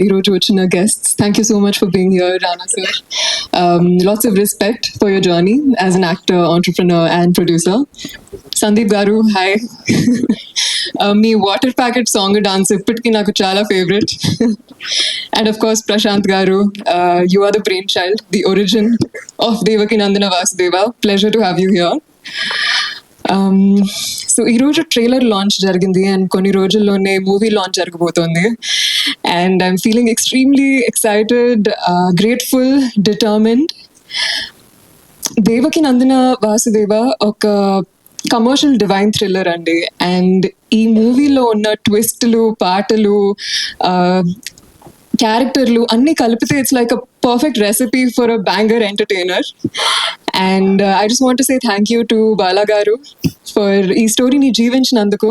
ఈరోజు వచ్చిన guests. Thank you so much for being here, Rana sir. Lots of respect for your journey as an actor, entrepreneur and producer. Sandeep Garu, hi. మీ water packet song dance ఇప్పటికీ నాకు చాలా favourite. And of course Prashanth garu, you are the brain child, the origin of Devaki Nandana Vasudeva. Pleasure to have you here. So ఈరోజు trailer launch జరిగింది and కొన్ని రోజుల్లోనే movie launch జరగబోతోంది. And I'm feeling extremely excited, grateful, determined. Devaki Nandana Vasudeva ఒక commercial divine thriller అండి. And ఈ మూవీలో ఉన్న ట్విస్టులు, పాటలు, క్యారెక్టర్లు అన్నీ కలిపితే it's like a perfect recipe for a banger entertainer. And I just want to say thank you to Bala గారు ఫర్ ఈ స్టోరీని జీవించినందుకు,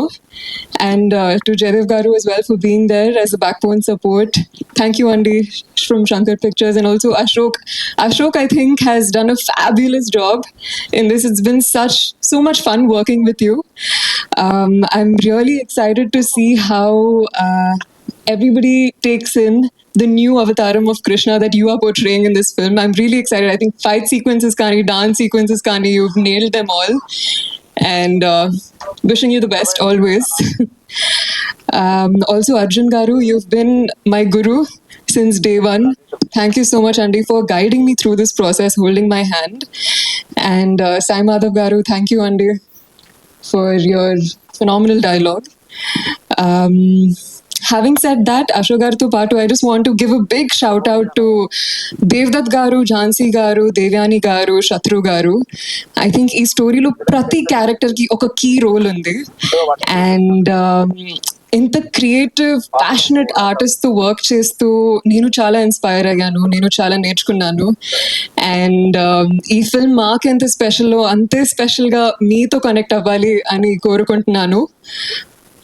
అండ్ టు జయదేవ్ గారు as well for being there as a backbone support. Thank you Andy from Shankar Pictures, and also Ashok I think has done a fabulous job in this. It's been so much fun working with you. I'm really excited to see how everybody takes in the new avataram of Krishna that you are portraying in this film. I'm really excited. I think fight sequences kani, dance sequences kani, you've nailed them all. And wishing you the best always. Also Arjun Garu, you've been my guru since day one. Thank you so much Andy for guiding me through this process, holding my hand. And Sai Madhav Garu, thank you Andy for your phenomenal dialogue. Having said that, Ashok Garuto Patu, I just want to give a big shout out to Devdutt Garu, Jhansi Garu, Devyani Garu, Shatru Garu. I think ఈ స్టోరీలో ప్రతి క్యారెక్టర్కి ఒక key role ఉంది. And ఇంత creative, passionate ఆర్టిస్ట్తో work చేస్తూ నేను చాలా ఇన్స్పైర్ అయ్యాను, నేను చాలా నేర్చుకున్నాను. అండ్ ఈ ఫిల్మ్ మాకు ఎంత స్పెషల్లో అంతే స్పెషల్గా మీతో కనెక్ట్ అవ్వాలి అని కోరుకుంటున్నాను.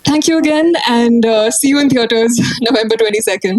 Thank you again, and see you in theaters November 22nd.